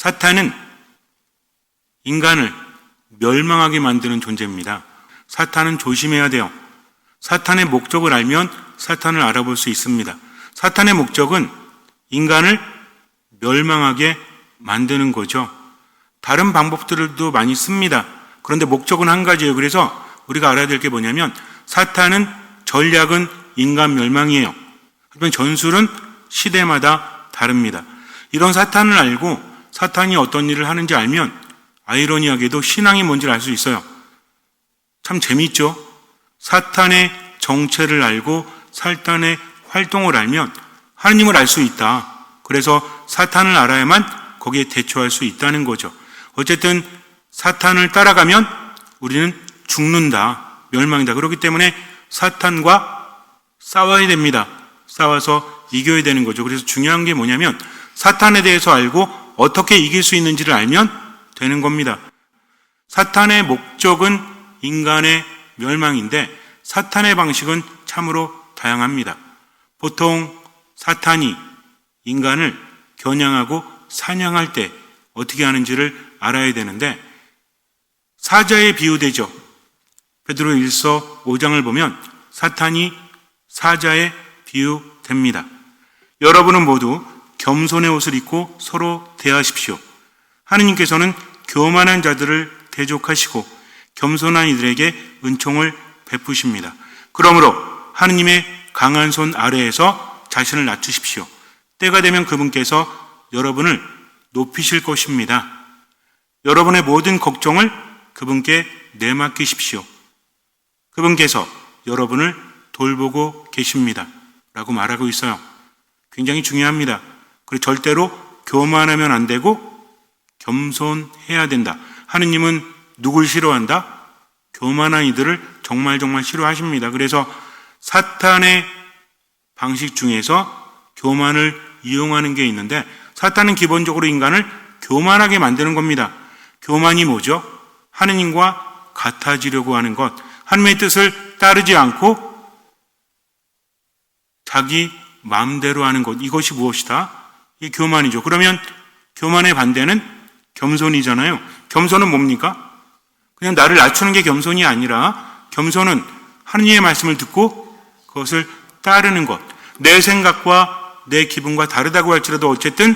사탄은 인간을 멸망하게 만드는 존재입니다. 사탄은 조심해야 돼요. 사탄의 목적을 알면 사탄을 알아볼 수 있습니다. 사탄의 목적은 인간을 멸망하게 만드는 거죠. 다른 방법들도 많이 씁니다. 그런데 목적은 한 가지예요. 그래서 우리가 알아야 될 게 뭐냐면 사탄은 전략은 인간 멸망이에요. 하지만 전술은 시대마다 다릅니다. 이런 사탄을 알고 사탄이 어떤 일을 하는지 알면 아이러니하게도 신앙이 뭔지를 알 수 있어요. 참 재미있죠? 사탄의 정체를 알고 사탄의 활동을 알면 하느님을 알 수 있다. 그래서 사탄을 알아야만 거기에 대처할 수 있다는 거죠. 어쨌든 사탄을 따라가면 우리는 죽는다, 멸망이다. 그렇기 때문에 사탄과 싸워야 됩니다. 싸워서 이겨야 되는 거죠. 그래서 중요한 게 뭐냐면 사탄에 대해서 알고 어떻게 이길 수 있는지를 알면 되는 겁니다. 사탄의 목적은 인간의 멸망인데 사탄의 방식은 참으로 다양합니다. 보통 사탄이 인간을 겨냥하고 사냥할 때 어떻게 하는지를 알아야 되는데 사자에 비유되죠. 베드로 1서 5장을 보면 사탄이 사자에 비유됩니다. 여러분은 모두 겸손의 옷을 입고 서로 대하십시오. 하느님께서는 교만한 자들을 대적하시고 겸손한 이들에게 은총을 베푸십니다. 그러므로 하느님의 강한 손 아래에서 자신을 낮추십시오. 때가 되면 그분께서 여러분을 높이실 것입니다. 여러분의 모든 걱정을 그분께 내맡기십시오. 그분께서 여러분을 돌보고 계십니다. 라고 말하고 있어요. 굉장히 중요합니다. 그리고 절대로 교만하면 안 되고 겸손해야 된다. 하느님은 누굴 싫어한다? 교만한 이들을 정말 싫어하십니다. 그래서 사탄의 방식 중에서 교만을 이용하는 게 있는데 사탄은 기본적으로 인간을 교만하게 만드는 겁니다. 교만이 뭐죠? 하느님과 같아지려고 하는 것, 하느님의 뜻을 따르지 않고 자기 마음대로 하는 것, 이것이 무엇이다? 이게 교만이죠. 그러면 교만의 반대는 겸손이잖아요. 겸손은 뭡니까? 그냥 나를 낮추는 게 겸손이 아니라 겸손은 하느님의 말씀을 듣고 그것을 따르는 것. 내 생각과 내 기분과 다르다고 할지라도 어쨌든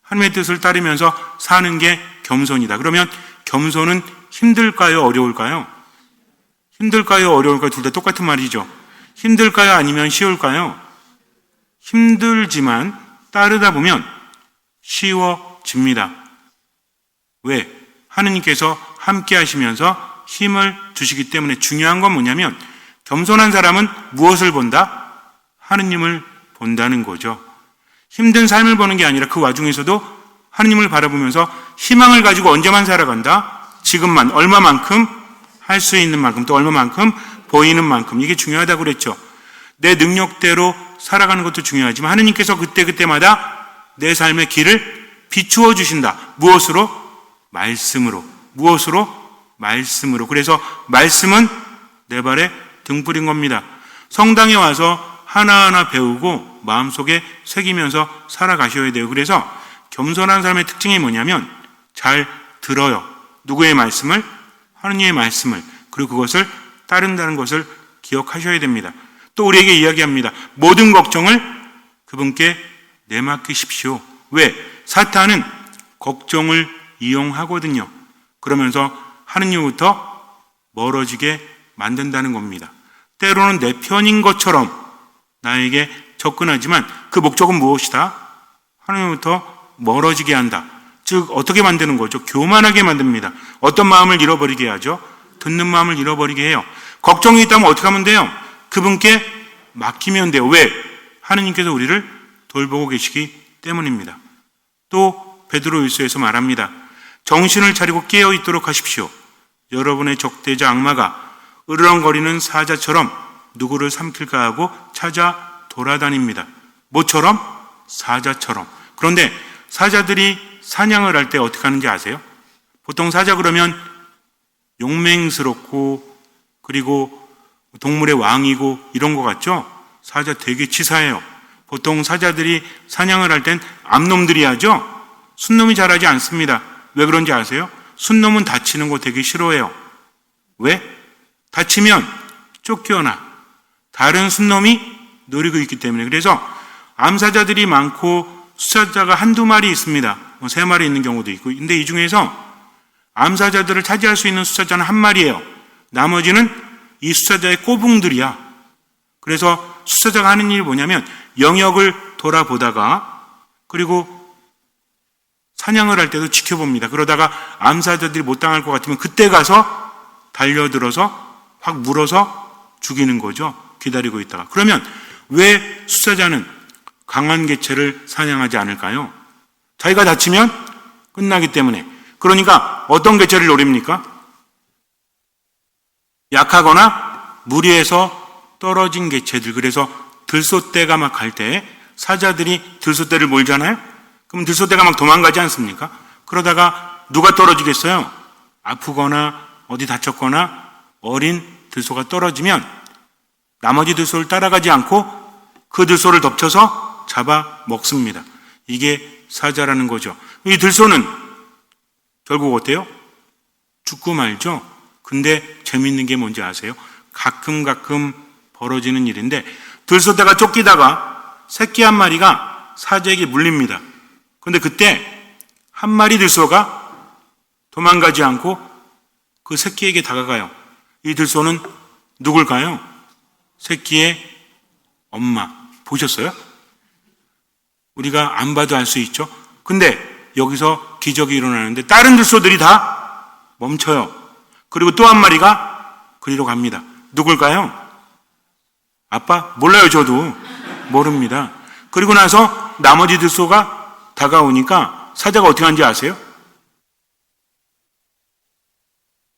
하느님의 뜻을 따르면서 사는 게 겸손이다. 그러면 겸손은 힘들까요? 어려울까요? 힘들까요? 어려울까요? 둘 다 똑같은 말이죠. 힘들까요? 아니면 쉬울까요? 힘들지만 따르다 보면 쉬워집니다. 왜? 하느님께서 함께 하시면서 힘을 주시기 때문에. 중요한 건 뭐냐면 겸손한 사람은 무엇을 본다? 하느님을 본다는 거죠. 힘든 삶을 보는 게 아니라 그 와중에서도 하느님을 바라보면서 희망을 가지고 언제만 살아간다? 지금만, 얼마만큼 할 수 있는 만큼, 또 얼마만큼 보이는 만큼. 이게 중요하다고 그랬죠. 내 능력대로 살아가는 것도 중요하지만 하느님께서 그때그때마다 내 삶의 길을 비추어 주신다. 무엇으로? 말씀으로. 무엇으로? 말씀으로. 그래서 말씀은 내 발에 등불인 겁니다. 성당에 와서 하나하나 배우고 마음속에 새기면서 살아가셔야 돼요. 그래서 겸손한 사람의 특징이 뭐냐면 잘 들어요. 누구의 말씀을? 하느님의 말씀을. 그리고 그것을 따른다는 것을 기억하셔야 됩니다. 또 우리에게 이야기합니다. 모든 걱정을 그분께 내맡기십시오. 왜? 사탄은 걱정을 이용하거든요. 그러면서 하느님부터 멀어지게 만든다는 겁니다. 때로는 내 편인 것처럼 나에게 접근하지만 그 목적은 무엇이다? 하느님부터 멀어지게 한다. 즉 어떻게 만드는 거죠? 교만하게 만듭니다. 어떤 마음을 잃어버리게 하죠? 듣는 마음을 잃어버리게 해요. 걱정이 있다면 어떻게 하면 돼요? 그분께 맡기면 돼요. 왜? 하느님께서 우리를 돌보고 계시기 때문입니다. 또 베드로일서에서 말합니다. 정신을 차리고 깨어 있도록 하십시오. 여러분의 적대자 악마가 으르렁거리는 사자처럼 누구를 삼킬까 하고 찾아 돌아다닙니다. 뭐처럼? 사자처럼. 그런데 사자들이 사냥을 할 때 어떻게 하는지 아세요? 보통 사자 그러면 용맹스럽고 그리고 동물의 왕이고 이런 것 같죠? 사자 되게 치사해요. 보통 사자들이 사냥을 할 땐 암놈들이 하죠? 순놈이 잘하지 않습니다. 왜 그런지 아세요? 순놈은 다치는 거 되게 싫어해요. 왜? 다치면 쫓겨나. 다른 순놈이 노리고 있기 때문에. 그래서 암사자들이 많고 수사자가 한두 마리 있습니다. 3마리 있는 경우도 있고. 근데 이 중에서 암사자들을 차지할 수 있는 수사자는 한 마리예요. 나머지는 이 수사자의 꼬붕들이야. 그래서 수사자가 하는 일이 뭐냐면 영역을 돌아보다가 그리고 사냥을 할 때도 지켜봅니다. 그러다가 암사자들이 못 당할 것 같으면 그때 가서 달려들어서 확 물어서 죽이는 거죠. 기다리고 있다가. 그러면 왜 수사자는 강한 개체를 사냥하지 않을까요? 자기가 다치면 끝나기 때문에. 그러니까 어떤 개체를 노립니까? 약하거나 무리해서 떨어진 개체들. 그래서 들소떼가 막 갈 때 사자들이 들소떼를 몰잖아요? 그럼 들소떼가 막 도망가지 않습니까? 그러다가 누가 떨어지겠어요? 아프거나 어디 다쳤거나 어린 들소가 떨어지면 나머지 들소를 따라가지 않고 그 들소를 덮쳐서 잡아 먹습니다. 이게 사자라는 거죠. 이 들소는 결국 어때요? 죽고 말죠. 근데 재밌는 게 뭔지 아세요? 가끔 벌어지는 일인데 들소떼가 쫓기다가 새끼 한 마리가 사자에게 물립니다. 근데 그때 한 마리 들소가 도망가지 않고 그 새끼에게 다가가요. 이 들소는 누굴까요? 새끼의 엄마. 보셨어요? 우리가 안 봐도 알 수 있죠? 근데 여기서 기적이 일어나는데 다른 들소들이 다 멈춰요. 그리고 또 한 마리가 그리로 갑니다. 누굴까요? 아빠? 몰라요, 저도. 모릅니다. 그리고 나서 나머지 들소가 다가오니까 사자가 어떻게 하는지 아세요?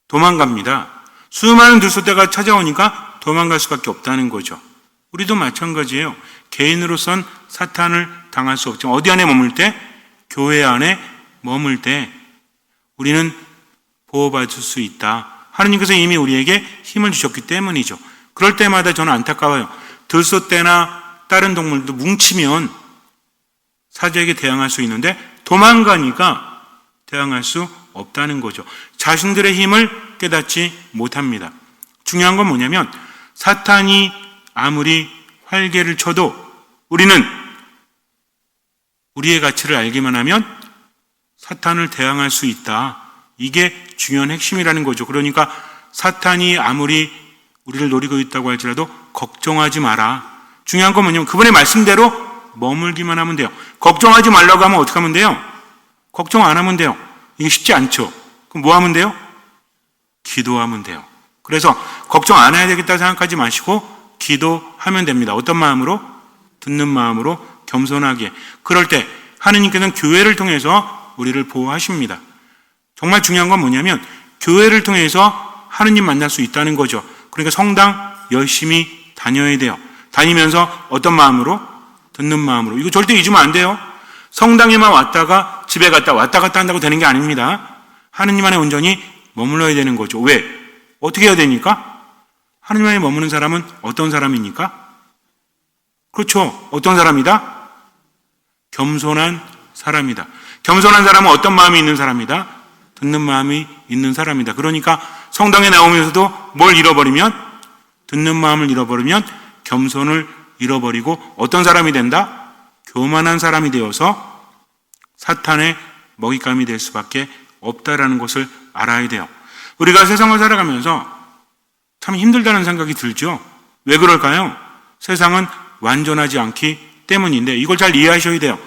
도망갑니다. 수많은 들소떼가 찾아오니까 도망갈 수밖에 없다는 거죠. 우리도 마찬가지예요. 개인으로선 사탄을 당할 수 없지만 어디 안에 머물 때? 교회 안에 머물 때 우리는 보호받을 수 있다. 하느님께서 이미 우리에게 힘을 주셨기 때문이죠. 그럴 때마다 저는 안타까워요. 들소떼나 다른 동물도 뭉치면 사자에게 대항할 수 있는데 도망가니까 대항할 수 없다는 거죠. 자신들의 힘을 깨닫지 못합니다. 중요한 건 뭐냐면 사탄이 아무리 활개를 쳐도 우리는 우리의 가치를 알기만 하면 사탄을 대항할 수 있다. 이게 중요한 핵심이라는 거죠. 그러니까 사탄이 아무리 우리를 노리고 있다고 할지라도 걱정하지 마라. 중요한 건 뭐냐면 그분의 말씀대로 머물기만 하면 돼요. 걱정하지 말라고 하면 어떻게 하면 돼요? 걱정 안 하면 돼요. 이게 쉽지 않죠. 그럼 뭐 하면 돼요? 기도하면 돼요. 그래서 걱정 안 해야 되겠다 생각하지 마시고 기도하면 됩니다. 어떤 마음으로? 듣는 마음으로 겸손하게. 그럴 때 하느님께서는 교회를 통해서 우리를 보호하십니다. 정말 중요한 건 뭐냐면 교회를 통해서 하느님 만날 수 있다는 거죠. 그러니까 성당 열심히 다녀야 돼요. 다니면서 어떤 마음으로? 듣는 마음으로. 이거 절대 잊으면 안 돼요. 성당에만 왔다가 집에 갔다 왔다 갔다 한다고 되는 게 아닙니다. 하느님 안에 온전히 머물러야 되는 거죠. 왜? 어떻게 해야 되니까? 하느님 안에 머무는 사람은 어떤 사람입니까? 그렇죠. 어떤 사람이다? 겸손한 사람이다. 겸손한 사람은 어떤 마음이 있는 사람이다? 듣는 마음이 있는 사람이다. 그러니까 성당에 나오면서도 뭘 잃어버리면? 듣는 마음을 잃어버리면 겸손을 잃어버리고 어떤 사람이 된다? 교만한 사람이 되어서 사탄의 먹잇감이 될 수밖에 없다라는 것을 알아야 돼요. 우리가 세상을 살아가면서 참 힘들다는 생각이 들죠. 왜 그럴까요? 세상은 완전하지 않기 때문인데 이걸 잘 이해하셔야 돼요.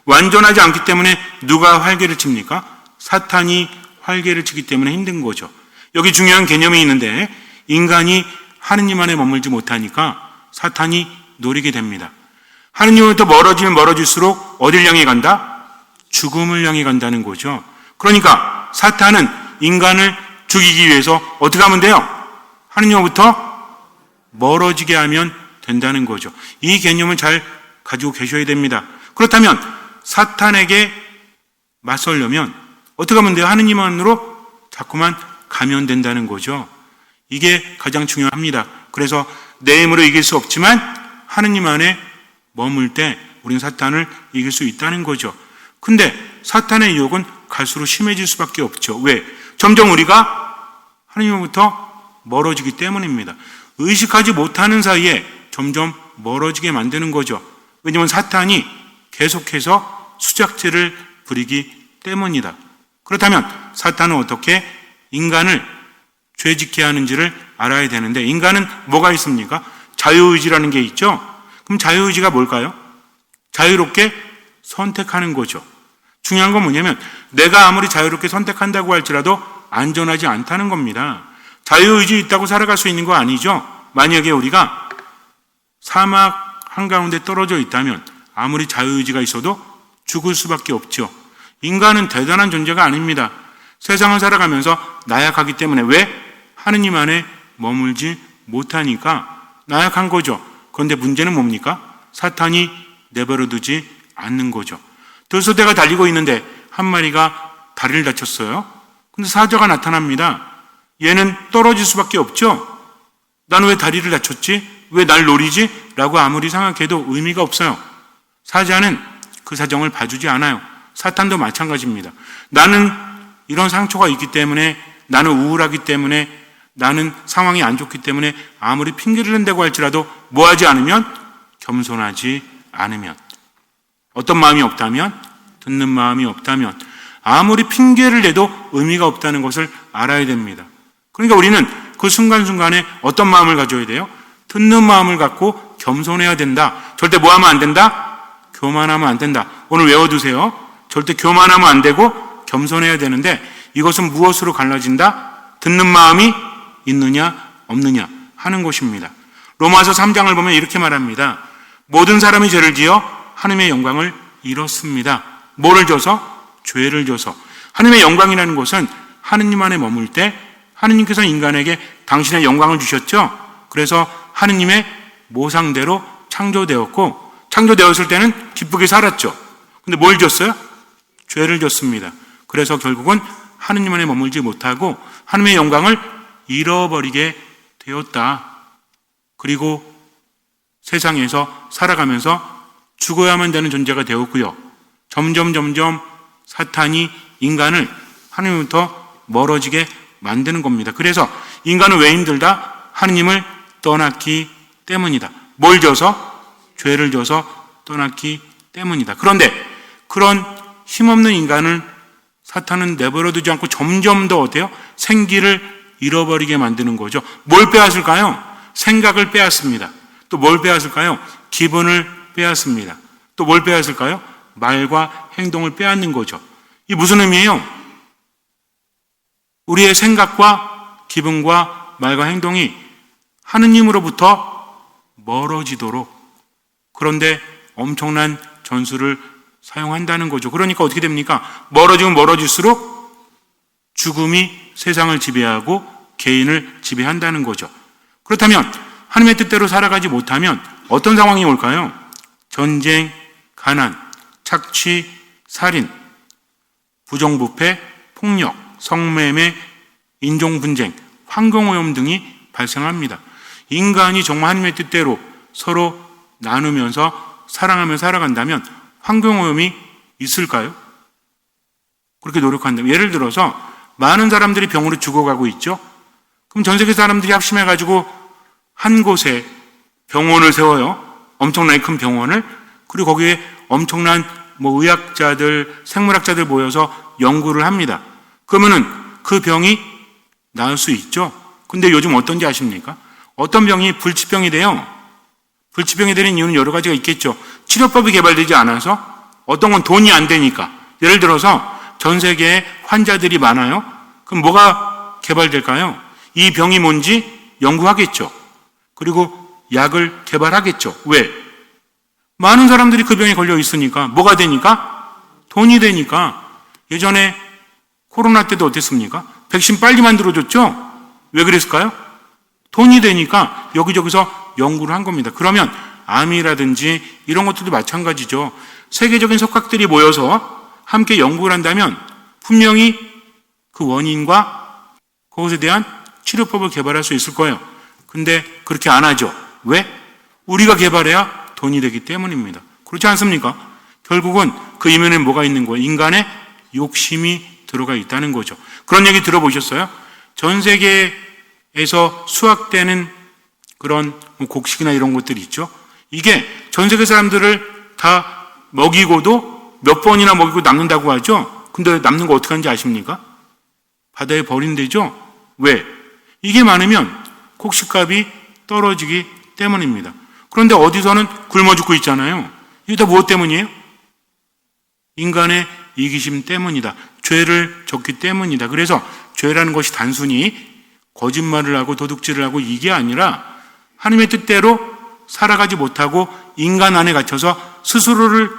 완전하지 않기 때문에 누가 활개를 칩니까? 사탄이 활개를 치기 때문에 힘든 거죠. 여기 중요한 개념이 있는데 인간이 하느님 안에 머물지 못하니까 사탄이 노리게 됩니다. 하느님으로부터 멀어지면 멀어질수록 어딜 향해 간다? 죽음을 향해 간다는 거죠. 그러니까 사탄은 인간을 죽이기 위해서 어떻게 하면 돼요? 하느님으로부터 멀어지게 하면 된다는 거죠. 이 개념을 잘 가지고 계셔야 됩니다. 그렇다면 사탄에게 맞서려면 어떻게 하면 돼요? 하느님 안으로 자꾸만 가면 된다는 거죠. 이게 가장 중요합니다. 그래서 내 힘으로 이길 수 없지만 하느님 안에 머물 때 우리는 사탄을 이길 수 있다는 거죠. 근데 사탄의 유혹은 갈수록 심해질 수밖에 없죠. 왜? 점점 우리가 하나님으로부터 멀어지기 때문입니다. 의식하지 못하는 사이에 점점 멀어지게 만드는 거죠. 왜냐하면 사탄이 계속해서 수작질을 부리기 때문이다. 그렇다면 사탄은 어떻게 인간을 죄짓게 하는지를 알아야 되는데, 인간은 뭐가 있습니까? 자유의지라는 게 있죠. 그럼 자유의지가 뭘까요? 자유롭게 선택하는 거죠. 중요한 건 뭐냐면 내가 아무리 자유롭게 선택한다고 할지라도 안전하지 않다는 겁니다. 자유의지 있다고 살아갈 수 있는 거 아니죠. 만약에 우리가 사막 한가운데 떨어져 있다면 아무리 자유의지가 있어도 죽을 수밖에 없죠. 인간은 대단한 존재가 아닙니다. 세상을 살아가면서 나약하기 때문에, 왜? 하느님 안에 머물지 못하니까 나약한 거죠. 그런데 문제는 뭡니까? 사탄이 내버려두지 않는 거죠. 들소대가 달리고 있는데 한 마리가 다리를 다쳤어요. 근데 사자가 나타납니다. 얘는 떨어질 수밖에 없죠. 나는 왜 다리를 다쳤지? 왜 날 노리지? 라고 아무리 생각해도 의미가 없어요. 사자는 그 사정을 봐주지 않아요. 사탄도 마찬가지입니다. 나는 이런 상처가 있기 때문에, 나는 우울하기 때문에, 나는 상황이 안 좋기 때문에 아무리 핑계를 댄다고 할지라도 뭐하지 않으면, 겸손하지 않으면, 어떤 마음이 없다면, 듣는 마음이 없다면, 아무리 핑계를 대도 의미가 없다는 것을 알아야 됩니다. 그러니까 우리는 그 순간순간에 어떤 마음을 가져야 돼요? 듣는 마음을 갖고 겸손해야 된다. 절대 뭐하면 안 된다? 교만하면 안 된다. 오늘 외워두세요. 절대 교만하면 안 되고 겸손해야 되는데, 이것은 무엇으로 갈라진다? 듣는 마음이 있느냐 없느냐 하는 것입니다. 로마서 3장을 보면 이렇게 말합니다. 모든 사람이 죄를 지어 하나님의 영광을 잃었습니다. 뭐를 줘서? 죄를 줘서. 하나님의 영광이라는 것은 하느님 안에 머물 때 하느님께서 인간에게 당신의 영광을 주셨죠. 그래서 하느님의 모상대로 창조되었고, 창조되었을 때는 기쁘게 살았죠. 근데 뭘 줬어요? 죄를 줬습니다. 그래서 결국은 하느님 안에 머물지 못하고 하느님의 영광을 잃어버리게 되었다. 그리고 세상에서 살아가면서 죽어야만 되는 존재가 되었고요. 점점 사탄이 인간을 하나님부터 멀어지게 만드는 겁니다. 그래서 인간은 왜 힘들다? 하느님을 떠났기 때문이다. 뭘 줘서? 죄를 줘서 떠났기 때문이다. 그런데 그런 힘없는 인간을 사탄은 내버려두지 않고 점점 더 어때요? 생기를 잃어버리게 만드는 거죠. 뭘 빼앗을까요? 생각을 빼앗습니다. 또 뭘 빼앗을까요? 기분을 빼앗습니다. 또 뭘 빼앗을까요? 말과 행동을 빼앗는 거죠. 이게 무슨 의미예요? 우리의 생각과 기분과 말과 행동이 하느님으로부터 멀어지도록, 그런데 엄청난 전술을 사용한다는 거죠. 그러니까 어떻게 됩니까? 멀어지면 멀어질수록 죽음이 세상을 지배하고 개인을 지배한다는 거죠. 그렇다면 하나님의 뜻대로 살아가지 못하면 어떤 상황이 올까요? 전쟁, 가난, 착취, 살인, 부정부패, 폭력, 성매매, 인종분쟁, 환경오염 등이 발생합니다. 인간이 정말 하나님의 뜻대로 서로 나누면서 사랑하며 살아간다면 환경오염이 있을까요? 그렇게 노력한다면, 예를 들어서 많은 사람들이 병으로 죽어가고 있죠. 그럼 전 세계 사람들이 합심해가지고 한 곳에 병원을 세워요. 엄청나게 큰 병원을. 그리고 거기에 엄청난 의학자들, 생물학자들 모여서 연구를 합니다. 그러면은 그 병이 나을 수 있죠. 근데 요즘 어떤지 아십니까? 어떤 병이 불치병이 돼요. 불치병이 되는 이유는 여러 가지가 있겠죠. 치료법이 개발되지 않아서, 어떤 건 돈이 안 되니까. 예를 들어서 전 세계에 환자들이 많아요. 그럼 뭐가 개발될까요? 이 병이 뭔지 연구하겠죠. 그리고 약을 개발하겠죠. 왜? 많은 사람들이 그 병에 걸려 있으니까. 뭐가 되니까? 돈이 되니까. 예전에 코로나 때도 어땠습니까? 백신 빨리 만들어줬죠? 왜 그랬을까요? 돈이 되니까 여기저기서 연구를 한 겁니다. 그러면 암이라든지 이런 것들도 마찬가지죠. 세계적인 석학들이 모여서 함께 연구를 한다면 분명히 그 원인과 그것에 대한 치료법을 개발할 수 있을 거예요. 근데 그렇게 안 하죠. 왜? 우리가 개발해야 돈이 되기 때문입니다. 그렇지 않습니까? 결국은 그 이면에 뭐가 있는 거예요? 인간의 욕심이 들어가 있다는 거죠. 그런 얘기 들어보셨어요? 전 세계에서 수확되는 그런 곡식이나 이런 것들이 있죠. 이게 전 세계 사람들을 다 먹이고도 몇 번이나 먹이고 남는다고 하죠. 근데 남는 거 어떻게 하는지 아십니까? 바다에 버린대죠. 왜? 이게 많으면 곡식값이 떨어지기 때문입니다. 그런데 어디서는 굶어 죽고 있잖아요. 이게 다 무엇 때문이에요? 인간의 이기심 때문이다. 죄를 졌기 때문이다. 그래서 죄라는 것이 단순히 거짓말을 하고 도둑질을 하고 이게 아니라 하나님의 뜻대로 살아가지 못하고 인간 안에 갇혀서 스스로를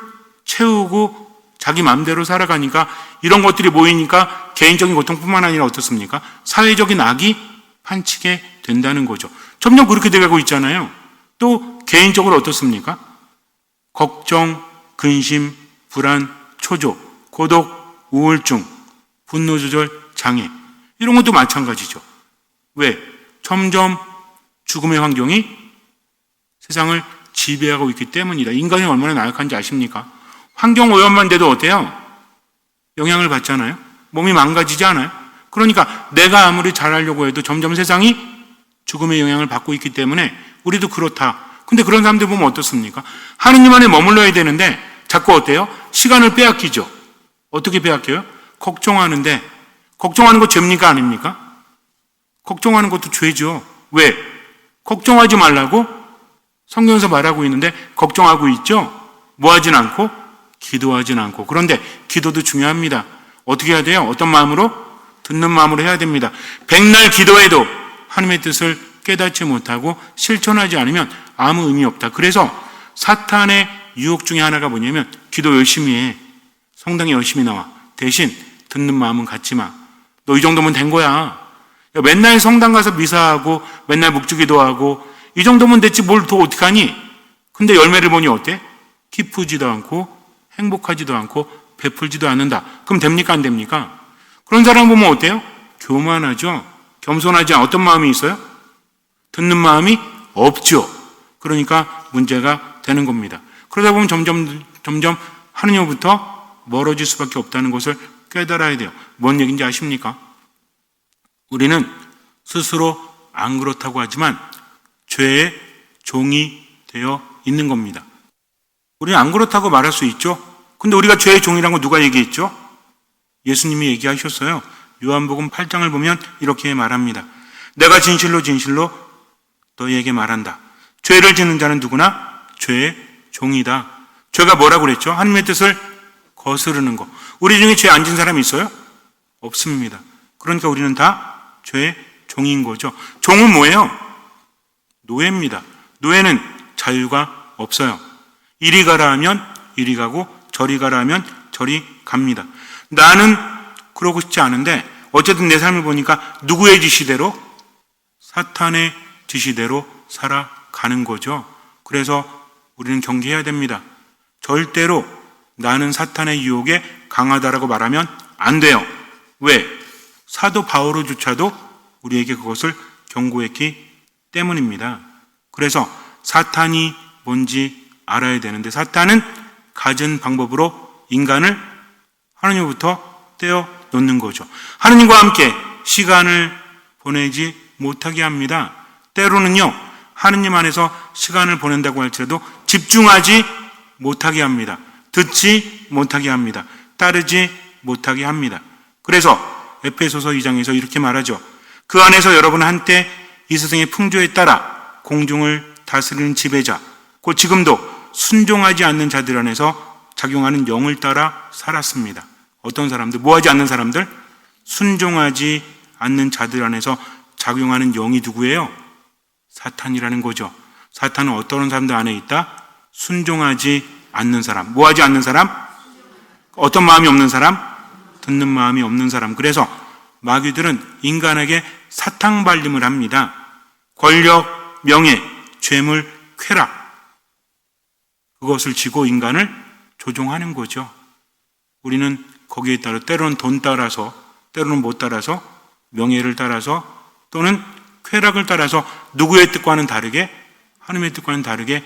채우고 자기 마음대로 살아가니까 이런 것들이 모이니까 개인적인 고통뿐만 아니라 어떻습니까? 사회적인 악이 판치게 된다는 거죠. 점점 그렇게 돼가고 있잖아요. 또 개인적으로 어떻습니까? 걱정, 근심, 불안, 초조, 고독, 우울증, 분노 조절 장애 이런 것도 마찬가지죠. 왜? 점점 죽음의 환경이 세상을 지배하고 있기 때문이다. 인간이 얼마나 나약한지 아십니까? 환경 오염만 돼도 어때요? 영향을 받잖아요. 몸이 망가지지 않아요? 그러니까 내가 아무리 잘하려고 해도 점점 세상이 죽음의 영향을 받고 있기 때문에 우리도 그렇다. 근데 그런 사람들 보면 어떻습니까? 하느님 안에 머물러야 되는데 자꾸 어때요? 시간을 빼앗기죠. 어떻게 빼앗겨요? 걱정하는데 걱정하는 거 죄입니까? 아닙니까? 걱정하는 것도 죄죠. 왜? 걱정하지 말라고 성경에서 말하고 있는데 걱정하고 있죠? 뭐 하진 않고? 기도하진 않고. 그런데 기도도 중요합니다. 어떻게 해야 돼요? 어떤 마음으로? 듣는 마음으로 해야 됩니다. 백날 기도해도 하나님의 뜻을 깨닫지 못하고 실천하지 않으면 아무 의미 없다. 그래서 사탄의 유혹 중에 하나가 뭐냐면 기도 열심히 해. 성당에 열심히 나와. 대신 듣는 마음은 갖지 마. 너 이 정도면 된 거야. 맨날 성당 가서 미사하고 맨날 묵주기도 하고 이 정도면 됐지 뭘 더 어떡하니? 근데 열매를 보니 어때? 기쁘지도 않고 행복하지도 않고 베풀지도 않는다. 그럼 됩니까? 안 됩니까? 그런 사람 보면 어때요? 교만하죠. 겸손하지 않은 어떤 마음이 있어요? 듣는 마음이 없죠. 그러니까 문제가 되는 겁니다. 그러다 보면 점점 하느님으로부터 멀어질 수밖에 없다는 것을 깨달아야 돼요. 뭔 얘기인지 아십니까? 우리는 스스로 안 그렇다고 하지만 죄의 종이 되어 있는 겁니다. 우리는 안 그렇다고 말할 수 있죠. 근데 우리가 죄의 종이라는 거 누가 얘기했죠? 예수님이 얘기하셨어요. 요한복음 8장을 보면 이렇게 말합니다. 내가 진실로 진실로 너희에게 말한다. 죄를 짓는 자는 누구나 죄의 종이다. 죄가 뭐라고 그랬죠? 하나님의 뜻을 거스르는 거. 우리 중에 죄 안 진 사람이 있어요? 없습니다. 그러니까 우리는 다 죄의 종인 거죠. 종은 뭐예요? 노예입니다. 노예는 자유가 없어요. 이리 가라 하면 이리 가고 저리 가라 하면 저리 갑니다. 나는 그러고 싶지 않은데 어쨌든 내 삶을 보니까 누구의 지시대로? 사탄의 지시대로 살아가는 거죠. 그래서 우리는 경계해야 됩니다. 절대로 나는 사탄의 유혹에 강하다라고 말하면 안 돼요. 왜? 사도 바오로조차도 우리에게 그것을 경고했기 때문입니다. 그래서 사탄이 뭔지 알아야 되는데 사탄은 갖은 방법으로 인간을 하나님으로부터 떼어 놓는 거죠. 하나님과 함께 시간을 보내지 못하게 합니다. 때로는요, 하나님 안에서 시간을 보낸다고 할지라도 집중하지 못하게 합니다. 듣지 못하게 합니다. 따르지 못하게 합니다. 그래서 에베소서 2장에서 이렇게 말하죠. 그 안에서 여러분은 한때 이 세상의 풍조에 따라 공중을 다스리는 지배자, 곧 지금도 순종하지 않는 자들 안에서 작용하는 영을 따라 살았습니다. 어떤 사람들? 뭐하지 않는 사람들? 순종하지 않는 자들 안에서 작용하는 영이 누구예요? 사탄이라는 거죠. 사탄은 어떤 사람들 안에 있다? 순종하지 않는 사람. 뭐하지 않는 사람? 어떤 마음이 없는 사람? 듣는 마음이 없는 사람. 그래서 마귀들은 인간에게 사탕발림을 합니다. 권력, 명예, 죄물, 쾌락. 그것을 지고 인간을 조종하는 거죠. 우리는 거기에 따라 때로는 돈 따라서, 때로는 못 따라서, 명예를 따라서, 또는 쾌락을 따라서 누구의 뜻과는 다르게, 하나님의 뜻과는 다르게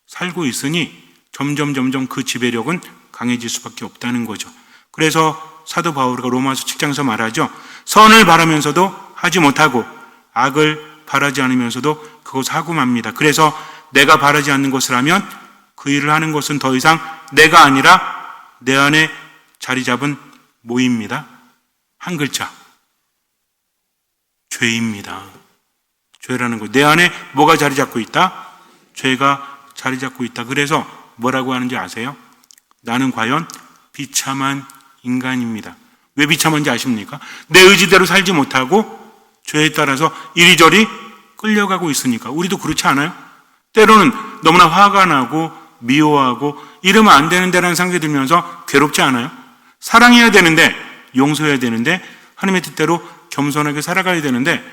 살고 있으니 점점 그 지배력은 강해질 수밖에 없다는 거죠. 그래서 사도 바울가 로마서 7장에서 말하죠. 선을 바라면서도 하지 못하고 악을 바라지 않으면서도 그것을 하고 맙니다. 그래서 내가 바라지 않는 것을 하면 그 일을 하는 것은 더 이상 내가 아니라 내 안에 자리 잡은 뭐입니다? 한 글자. 죄입니다. 죄라는 거. 내 안에 뭐가 자리 잡고 있다? 죄가 자리 잡고 있다. 그래서 뭐라고 하는지 아세요? 나는 과연 비참한 인간입니다. 왜 비참한지 아십니까? 내 의지대로 살지 못하고 죄에 따라서 이리저리 끌려가고 있으니까. 우리도 그렇지 않아요? 때로는 너무나 화가 나고 미워하고 이러면 안 되는데라는 생각이 들면서 괴롭지 않아요? 사랑해야 되는데, 용서해야 되는데, 하나님의 뜻대로 겸손하게 살아가야 되는데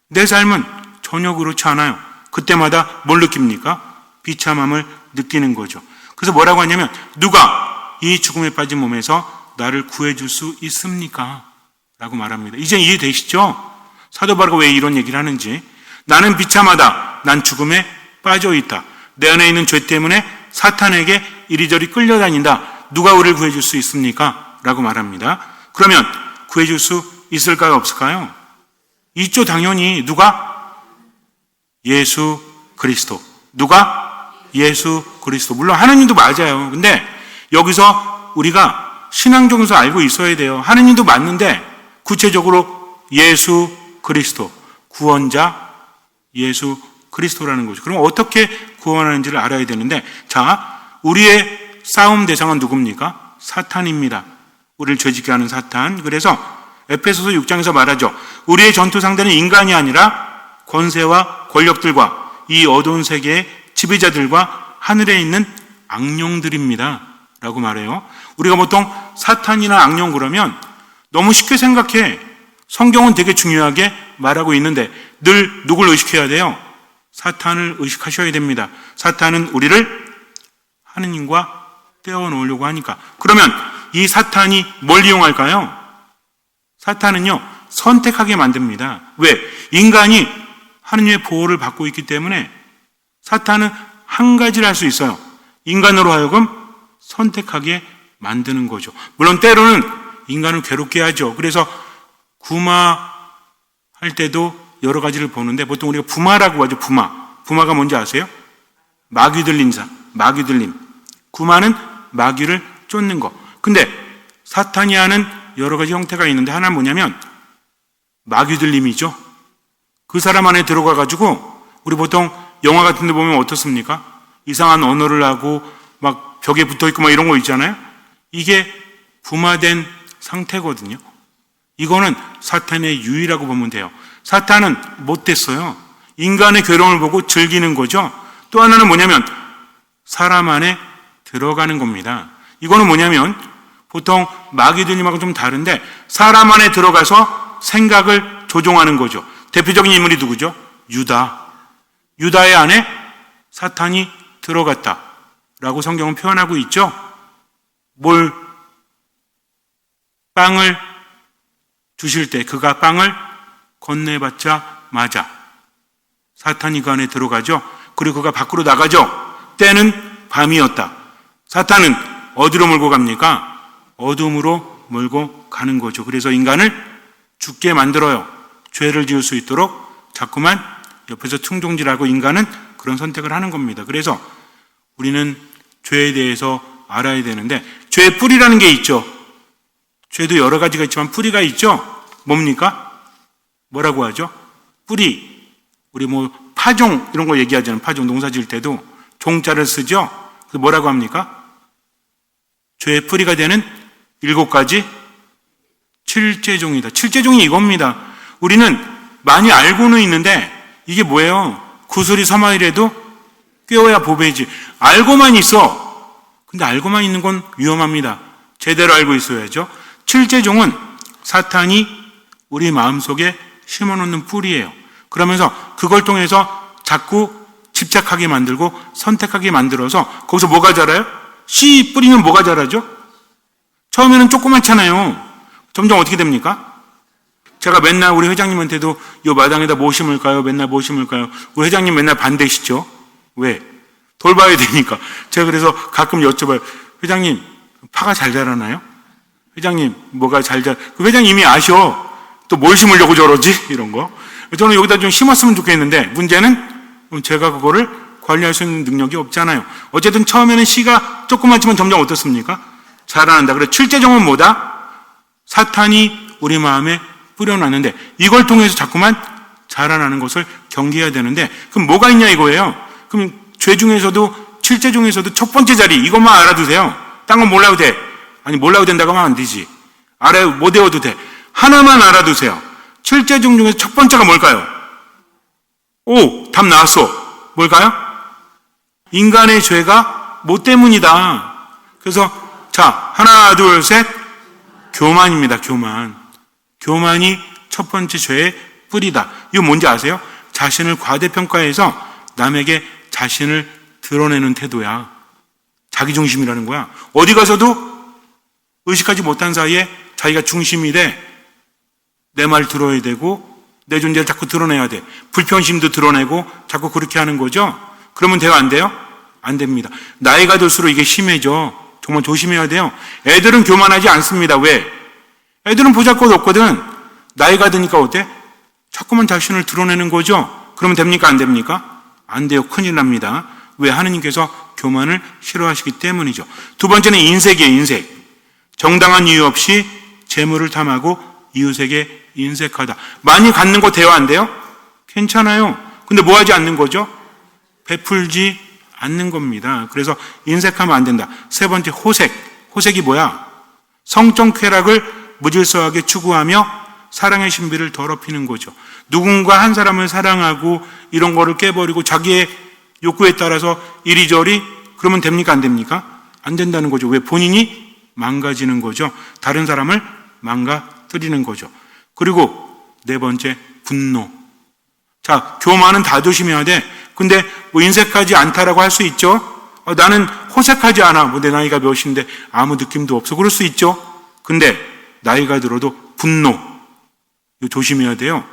내 삶은 전혀 그렇지 않아요. 그때마다 뭘 느낍니까? 비참함을 느끼는 거죠. 그래서 뭐라고 하냐면 누가 이 죽음에 빠진 몸에서 나를 구해줄 수 있습니까? 라고 말합니다. 이제 이해되시죠? 사도 바울가 왜 이런 얘기를 하는지. 나는 비참하다. 난 죽음에 빠져 있다. 내 안에 있는 죄 때문에 사탄에게 이리저리 끌려다닌다. 누가 우리를 구해줄 수 있습니까? 라고 말합니다. 그러면 구해줄 수 있을까요? 없을까요? 있죠. 당연히. 누가? 예수 그리스도. 누가? 예수 그리스도. 물론 하나님도 맞아요. 근데 여기서 우리가 신앙적으로 알고 있어야 돼요. 하나님도 맞는데 구체적으로 예수 그리스도, 구원자 예수 그리스도라는 거죠. 그럼 어떻게 구원하는지를 알아야 되는데, 자, 우리의 싸움 대상은 누굽니까? 사탄입니다. 우리를 죄짓게 하는 사탄. 그래서 에베소서 6장에서 말하죠. 우리의 전투 상대는 인간이 아니라 권세와 권력들과 이 어두운 세계의 지배자들과 하늘에 있는 악령들입니다. 라고 말해요. 우리가 보통 사탄이나 악령 그러면 너무 쉽게 생각해. 성경은 되게 중요하게 말하고 있는데 늘 누굴 의식해야 돼요? 사탄을 의식하셔야 됩니다. 사탄은 우리를 하느님과 떼어놓으려고 하니까. 그러면 이 사탄이 뭘 이용할까요? 사탄은요, 선택하게 만듭니다. 왜? 인간이 하느님의 보호를 받고 있기 때문에 사탄은 한 가지를 할 수 있어요. 인간으로 하여금 선택하게 만드는 거죠. 물론 때로는 인간을 괴롭게 하죠. 그래서 구마할 때도 여러 가지를 보는데 보통 우리가 부마라고 하죠. 부마가 뭔지 아세요? 마귀 들림. 구마는 마귀를 쫓는 거. 근데 사탄이 하는 여러 가지 형태가 있는데 하나는 뭐냐면 마귀 들림이죠. 그 사람 안에 들어가 가지고 우리 보통 영화 같은 데 보면 어떻습니까? 이상한 언어를 하고 막 벽에 붙어 있고 막 이런 거 있잖아요. 이게 부마된 상태거든요. 이거는 사탄의 유의라고 보면 돼요. 사탄은 못됐어요. 인간의 괴로움을 보고 즐기는 거죠. 또 하나는 뭐냐면 사람 안에 들어가는 겁니다. 이거는 뭐냐면 보통 마귀 들림하고 좀 다른데 사람 안에 들어가서 생각을 조종하는 거죠. 대표적인 인물이 누구죠? 유다의 안에 사탄이 들어갔다라고 성경은 표현하고 있죠. 빵을 주실 때 그가 빵을 건네받자마자 사탄이 그 안에 들어가죠. 그리고 그가 밖으로 나가죠. 때는 밤이었다. 사탄은 어디로 몰고 갑니까? 어둠으로 몰고 가는 거죠. 그래서 인간을 죽게 만들어요. 죄를 지을 수 있도록 자꾸만 옆에서 충동질하고 인간은 그런 선택을 하는 겁니다. 그래서 우리는 죄에 대해서 알아야 되는데 죄의 뿌리라는 게 있죠. 죄도 여러 가지가 있지만 뿌리가 있죠. 뭡니까? 뭐라고 하죠? 뿌리. 우리 파종 이런 거 얘기하잖아요. 파종 농사 지을 때도 종자를 쓰죠. 그래서 뭐라고 합니까? 죄의 뿌리가 되는 7가지 칠죄종이다. 칠죄종이 이겁니다. 우리는 많이 알고는 있는데 이게 뭐예요? 구슬이 서마이라도 꿰어야 보배지. 알고만 있어. 근데 알고만 있는 건 위험합니다. 제대로 알고 있어야죠. 칠죄종은 사탄이 우리 마음속에 심어놓는 뿌리예요. 그러면서 그걸 통해서 자꾸 집착하게 만들고 선택하게 만들어서 거기서 뭐가 자라요? 씨 뿌리는 뭐가 자라죠? 처음에는 조그맣잖아요. 점점 어떻게 됩니까? 제가 맨날 우리 회장님한테도 요 마당에다 뭐 심을까요? 맨날 뭐 심을까요? 우리 회장님 맨날 반대시죠? 왜? 돌봐야 되니까. 제가 그래서 가끔 여쭤봐요. 회장님, 파가 잘 자라나요? 회장님, 뭐가 그 회장님 이미 아셔. 또 뭘 심으려고 저러지? 이런 거. 저는 여기다 좀 심었으면 좋겠는데, 문제는 제가 그거를 관리할 수 있는 능력이 없잖아요. 어쨌든 처음에는 씨가 조그맣지만 점점 어떻습니까? 자라난다. 그래, 출제종은 뭐다? 사탄이 우리 마음에 뿌려놨는데, 이걸 통해서 자꾸만 자라나는 것을 경계해야 되는데, 그럼 뭐가 있냐 이거예요. 그럼 죄 중에서도, 칠죄 중에서도 첫 번째 자리, 이것만 알아두세요. 딴 건 몰라도 돼. 아니, 몰라도 된다고 하면 안 되지. 못 외워도 돼. 하나만 알아두세요. 칠죄종 중에서 첫 번째가 뭘까요? 오, 답 나왔어. 뭘까요? 인간의 죄가 뭐 때문이다. 그래서, 자, 하나, 둘, 셋. 교만입니다, 교만. 교만이 첫 번째 죄의 뿌리다. 이거 뭔지 아세요? 자신을 과대평가해서 남에게 자신을 드러내는 태도야. 자기중심이라는 거야. 어디 가서도 의식하지 못한 사이에 자기가 중심이 돼. 내 말 들어야 되고 내 존재를 자꾸 드러내야 돼. 불편심도 드러내고 자꾸 그렇게 하는 거죠. 그러면 돼요, 안 돼요? 안 됩니다. 나이가 들수록 이게 심해져. 정말 조심해야 돼요. 애들은 교만하지 않습니다. 왜? 애들은 보잘것없거든. 나이가 드니까 어때? 자꾸만 자신을 드러내는 거죠. 그러면 됩니까? 안 됩니까? 안 돼요. 큰일 납니다. 왜? 하느님께서 교만을 싫어하시기 때문이죠. 두 번째는 인색이에요. 인색. 정당한 이유 없이 재물을 탐하고 이웃에게 인색하다. 많이 갖는 거 돼요? 안 돼요? 괜찮아요. 근데 뭐 하지 않는 거죠? 베풀지 않는 겁니다. 그래서 인색하면 안 된다. 세 번째, 호색. 호색이 뭐야? 성적 쾌락을 무질서하게 추구하며 사랑의 신비를 더럽히는 거죠. 누군가 한 사람을 사랑하고 이런 거를 깨버리고 자기의 욕구에 따라서 이리저리 그러면 됩니까? 안 됩니까? 안 된다는 거죠. 왜? 본인이 망가지는 거죠. 다른 사람을 망가뜨리는 거죠. 그리고 네 번째, 분노. 자, 교만은 다 조심해야 돼. 근데 뭐 인색하지 않다라고 할 수 있죠. 나는 호색하지 않아. 뭐 내 나이가 몇인데 아무 느낌도 없어. 그럴 수 있죠. 근데 나이가 들어도 분노. 이거 조심해야 돼요.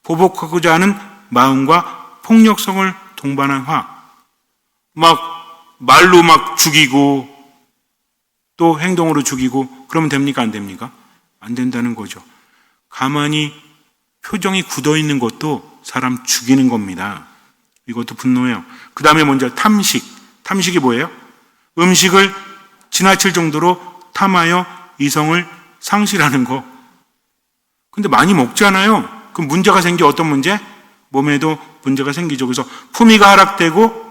보복하고자 하는 마음과 폭력성을 동반한 화. 말로 죽이고 또 행동으로 죽이고 그러면 됩니까? 안 됩니까? 안 된다는 거죠. 가만히 표정이 굳어 있는 것도 사람 죽이는 겁니다. 이것도 분노예요. 그 다음에 먼저 탐식. 탐식이 뭐예요? 음식을 지나칠 정도로 탐하여 이성을 상실하는 거. 근데 많이 먹잖아요. 그럼 문제가 생겨. 어떤 문제? 몸에도 문제가 생기죠. 그래서 품위가 하락되고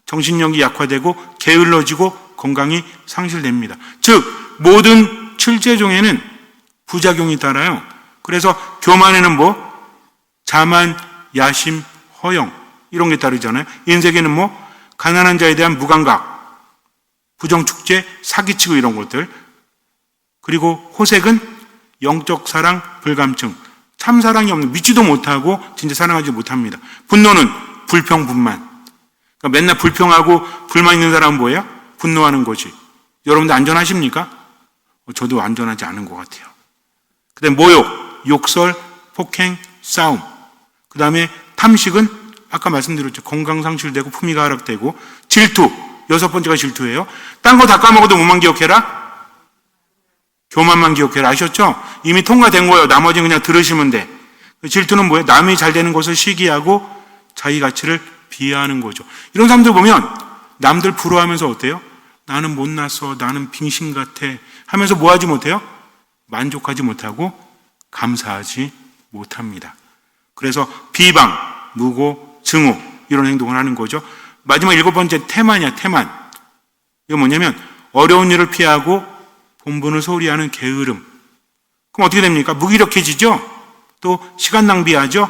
정신력이 약화되고 게을러지고 건강이 상실됩니다. 즉 모든 칠죄종에는 부작용이 따라요. 그래서 교만에는 뭐? 자만, 야심, 허영 이런 게 따르잖아요. 인색에는 뭐? 가난한 자에 대한 무감각, 부정축제, 사기치고 이런 것들. 그리고 호색은 영적 사랑, 불감증, 참사랑이 없는, 믿지도 못하고 진짜 사랑하지 못합니다. 분노는 불평, 분만. 그러니까 맨날 불평하고 불만 있는 사람은 뭐예요? 분노하는 거지. 여러분들 안전하십니까? 저도 안전하지 않은 것 같아요. 그 다음에 모욕, 욕설, 폭행, 싸움. 그 다음에 탐식은 아까 말씀드렸죠. 건강 상실되고 품위가 하락되고. 질투, 여섯 번째가 질투예요. 딴 거 다 까먹어도 뭐만 기억해라? 교만만 기억해라. 아셨죠? 이미 통과된 거예요. 나머지는 그냥 들으시면 돼. 질투는 뭐예요? 남이 잘 되는 것을 시기하고 자기 가치를 비하하는 거죠. 이런 사람들 보면 남들 부러워하면서 어때요? 나는 못났어. 나는 빙신 같아. 하면서 뭐 하지 못해요? 만족하지 못하고 감사하지 못합니다. 그래서 비방, 무고, 증오 이런 행동을 하는 거죠. 마지막 일곱 번째 태만이야. 태만. 이거 뭐냐면 어려운 일을 피하고 본분을 소홀히 하는 게으름. 그럼 어떻게 됩니까? 무기력해지죠? 또 시간 낭비하죠?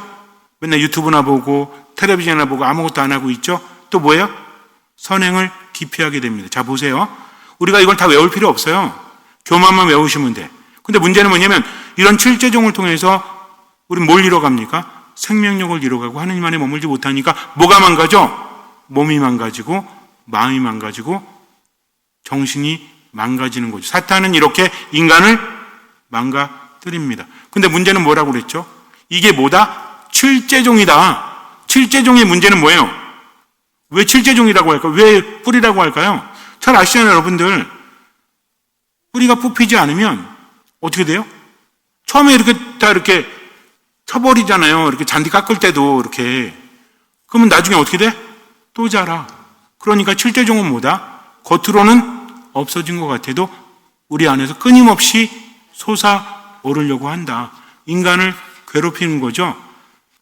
맨날 유튜브나 보고 텔레비전이나 보고 아무것도 안 하고 있죠? 또 뭐예요? 선행을 기피하게 됩니다. 자, 보세요. 우리가 이걸 다 외울 필요 없어요. 교만만 외우시면 돼. 근데 문제는 뭐냐면 이런 칠죄종을 통해서 우리는 뭘 잃어갑니까? 생명력을 잃어가고 하느님 안에 머물지 못하니까 뭐가 망가져? 몸이 망가지고 마음이 망가지고 정신이 망가지는 거죠. 사탄은 이렇게 인간을 망가뜨립니다. 근데 문제는 뭐라고 그랬죠? 이게 뭐다? 칠죄종이다. 칠죄종의 문제는 뭐예요? 왜 칠죄종이라고 할까요? 왜 뿌리라고 할까요? 잘 아시잖아요, 여러분들. 뿌리가 뽑히지 않으면 어떻게 돼요? 처음에 이렇게 다 이렇게 쳐버리잖아요. 이렇게 잔디 깎을 때도 이렇게. 그러면 나중에 어떻게 돼? 또 자라. 그러니까 칠대종은 뭐다? 겉으로는 없어진 것 같아도 우리 안에서 끊임없이 솟아오르려고 한다. 인간을 괴롭히는 거죠.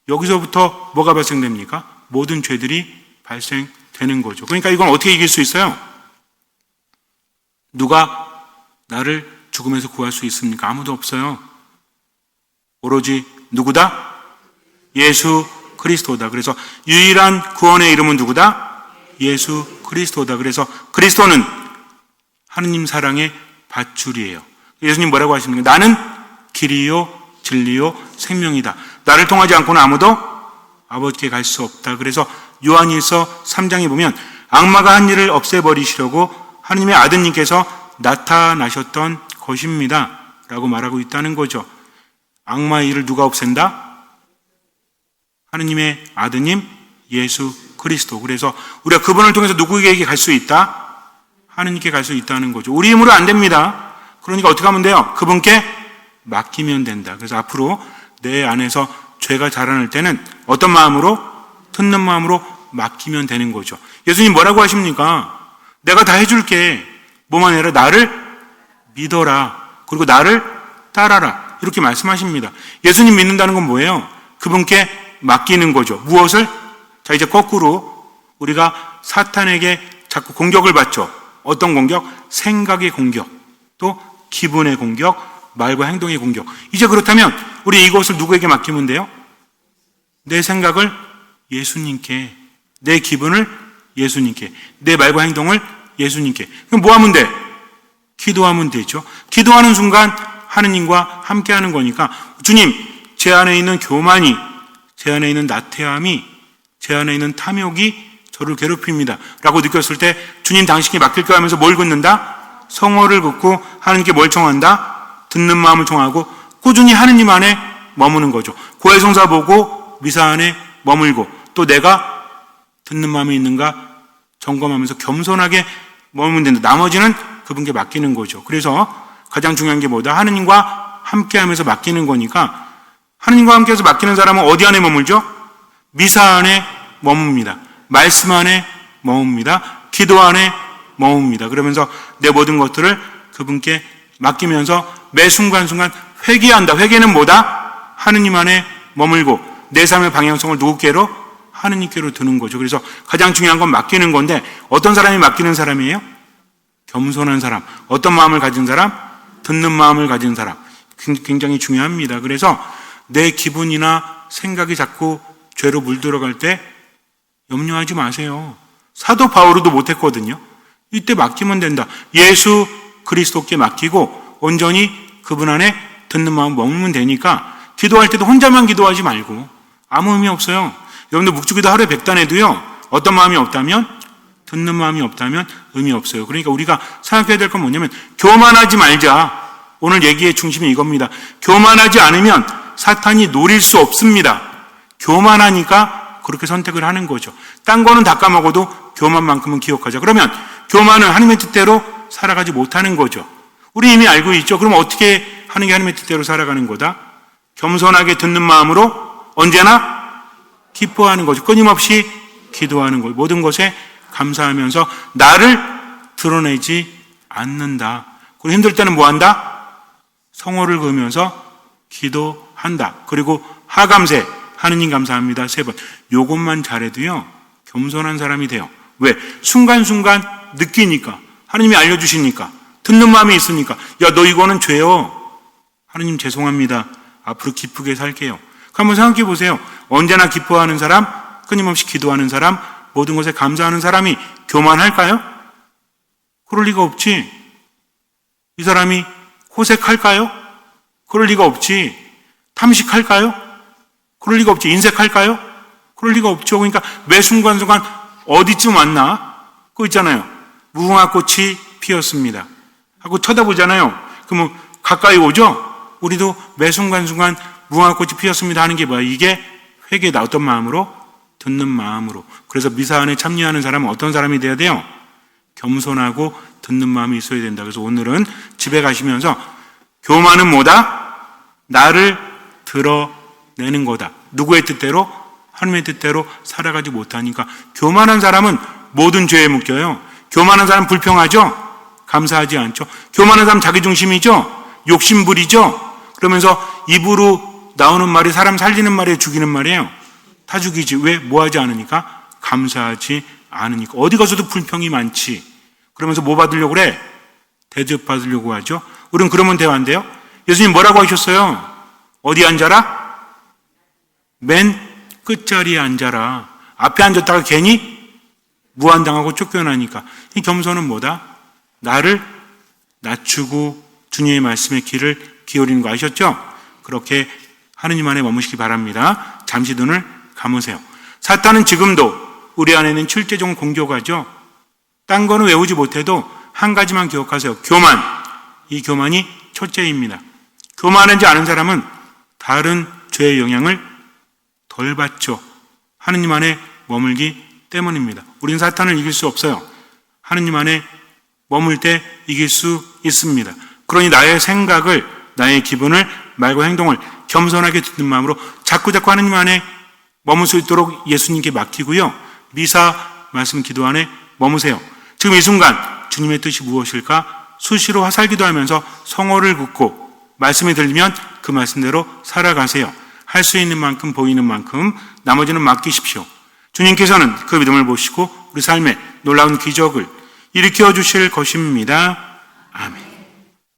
여기서부터 뭐가 발생됩니까? 모든 죄들이 발생되는 거죠. 그러니까 이건 어떻게 이길 수 있어요? 누가 나를 죽음에서 구할 수 있습니까? 아무도 없어요. 오로지 누구다? 예수 그리스도다. 그래서 유일한 구원의 이름은 누구다? 예수 그리스도다. 그래서 그리스도는 하느님 사랑의 밧줄이에요. 예수님 뭐라고 하십니까? 나는 길이요 진리요 생명이다. 나를 통하지 않고는 아무도 아버지께 갈 수 없다. 그래서 요한일서 3장에 보면 악마가 한 일을 없애버리시려고 하느님의 아드님께서 나타나셨던 것입니다. 라고 말하고 있다는 거죠. 악마의 일을 누가 없앤다? 하느님의 아드님 예수 그리스도. 그래서 우리가 그분을 통해서 누구에게 갈 수 있다? 하느님께 갈 수 있다는 거죠. 우리 힘으로 안 됩니다. 그러니까 어떻게 하면 돼요? 그분께 맡기면 된다. 그래서 앞으로 내 안에서 죄가 자라날 때는 어떤 마음으로? 듣는 마음으로 맡기면 되는 거죠. 예수님 뭐라고 하십니까? 내가 다 해줄게. 뭐만 해라? 나를 믿어라. 그리고 나를 따라라. 이렇게 말씀하십니다. 예수님 믿는다는 건 뭐예요? 그분께 맡기는 거죠. 무엇을? 자, 이제 거꾸로 우리가 사탄에게 자꾸 공격을 받죠. 어떤 공격? 생각의 공격, 또 기분의 공격, 말과 행동의 공격. 이제 그렇다면 우리 이것을 누구에게 맡기면 돼요? 내 생각을 예수님께, 내 기분을 예수님께, 내 말과 행동을 예수님께. 그럼 뭐 하면 돼? 기도하면 되죠. 기도하는 순간 하느님과 함께하는 거니까 주님, 제 안에 있는 교만이, 제 안에 있는 나태함이, 제 안에 있는 탐욕이 저를 괴롭힙니다 라고 느꼈을 때 주님 당신께 맡길까 하면서 뭘 긋는다? 성호를 긋고 하느님께 뭘 청한다? 듣는 마음을 청하고 꾸준히 하느님 안에 머무는 거죠. 고해성사 보고 미사 안에 머물고 또 내가 듣는 마음이 있는가 점검하면서 겸손하게 머물면 된다. 나머지는 그분께 맡기는 거죠. 그래서 가장 중요한 게 뭐다? 하느님과 함께하면서 맡기는 거니까 하느님과 함께해서 맡기는 사람은 어디 안에 머물죠? 미사 안에 머뭅니다. 말씀 안에 머뭅니다. 기도 안에 머뭅니다. 그러면서 내 모든 것들을 그분께 맡기면서 매 순간순간 회개한다. 회개는 뭐다? 하느님 안에 머물고 내 삶의 방향성을 누구께로? 하느님께로 두는 거죠. 그래서 가장 중요한 건 맡기는 건데 어떤 사람이 맡기는 사람이에요? 겸손한 사람. 어떤 마음을 가진 사람? 듣는 마음을 가진 사람. 굉장히 중요합니다. 그래서 내 기분이나 생각이 자꾸 죄로 물들어갈 때 염려하지 마세요. 사도 바울도 못했거든요. 이때 맡기면 된다. 예수 그리스도께 맡기고 온전히 그분 안에 듣는 마음 머물면 되니까 기도할 때도 혼자만 기도하지 말고 아무 의미 없어요. 여러분들 묵주기도 하루에 100단 해도요. 어떤 마음이 없다면? 듣는 마음이 없다면 의미 없어요. 그러니까 우리가 생각해야 될 건 뭐냐면 교만하지 말자. 오늘 얘기의 중심이 이겁니다. 교만하지 않으면 사탄이 노릴 수 없습니다. 교만하니까 그렇게 선택을 하는 거죠. 딴 거는 다 까먹어도 교만만큼은 기억하자. 그러면 교만은 하나님의 뜻대로 살아가지 못하는 거죠. 우리 이미 알고 있죠. 그럼 어떻게 하는 게 하나님의 뜻대로 살아가는 거다? 겸손하게 듣는 마음으로 언제나 기뻐하는 거죠. 끊임없이 기도하는 거죠. 모든 것에 감사하면서 나를 드러내지 않는다. 그리고 힘들 때는 뭐 한다? 성호를 그으면서 기도한다. 그리고 하감세, 하느님 감사합니다. 3번. 요것만 잘해도요, 겸손한 사람이 돼요. 왜? 순간순간 느끼니까. 하느님이 알려주시니까. 듣는 마음이 있으니까. 야, 너 이거는 죄요. 하느님 죄송합니다. 앞으로 기쁘게 살게요. 한번 생각해 보세요. 언제나 기뻐하는 사람, 끊임없이 기도하는 사람, 모든 것에 감사하는 사람이 교만할까요? 그럴 리가 없지. 이 사람이 호색할까요? 그럴 리가 없지. 탐식할까요? 그럴 리가 없지. 인색할까요? 그럴 리가 없죠. 그러니까 매 순간순간 어디쯤 왔나? 그거 있잖아요. 무궁화 꽃이 피었습니다 하고 쳐다보잖아요. 그러면 가까이 오죠? 우리도 매 순간순간 무궁화 꽃이 피었습니다 하는 게 뭐야? 이게 회개다. 어떤 마음으로? 듣는 마음으로. 그래서 미사 안에 참여하는 사람은 어떤 사람이 돼야 돼요? 겸손하고 듣는 마음이 있어야 된다. 그래서 오늘은 집에 가시면서 교만은 뭐다? 나를 드러내는 거다. 누구의 뜻대로? 하나님의 뜻대로 살아가지 못하니까. 교만한 사람은 모든 죄에 묶여요. 교만한 사람 불평하죠? 감사하지 않죠? 교만한 사람 자기중심이죠? 욕심부리죠? 그러면서 입으로 나오는 말이 사람 살리는 말이에요? 죽이는 말이에요? 다 죽이지. 왜? 뭐 하지 않으니까? 감사하지 않으니까. 어디 가서도 불평이 많지. 그러면서 뭐 받으려고 그래? 대접 받으려고 하죠. 우리는 그러면 돼요, 안 돼요? 예수님 뭐라고 하셨어요? 어디 앉아라? 맨 끝자리에 앉아라. 앞에 앉았다가 괜히 무한당하고 쫓겨나니까. 이 겸손은 뭐다? 나를 낮추고 주님의 말씀에 귀를 기울이는 거 아셨죠? 그렇게 하느님 안에 머무시기 바랍니다. 잠시 눈을 감으세요. 사탄은 지금도 우리 안에는 출제종 공격하죠. 딴 거는 외우지 못해도 한 가지만 기억하세요. 교만. 이 교만이 첫째입니다. 교만하지 않은 사람은 다른 죄의 영향을 덜 받죠. 하느님 안에 머물기 때문입니다. 우린 사탄을 이길 수 없어요. 하느님 안에 머물 때 이길 수 있습니다. 그러니 나의 생각을, 나의 기분을, 말과 행동을 겸손하게 듣는 마음으로 자꾸 하느님 안에 머물 수 있도록 예수님께 맡기고요. 미사 말씀 기도 안에 머무세요. 지금 이 순간 주님의 뜻이 무엇일까? 수시로 화살기도 하면서 성호를 긋고 말씀이 들리면 그 말씀대로 살아가세요. 할 수 있는 만큼 보이는 만큼 나머지는 맡기십시오. 주님께서는 그 믿음을 보시고 우리 삶에 놀라운 기적을 일으켜 주실 것입니다. 아멘.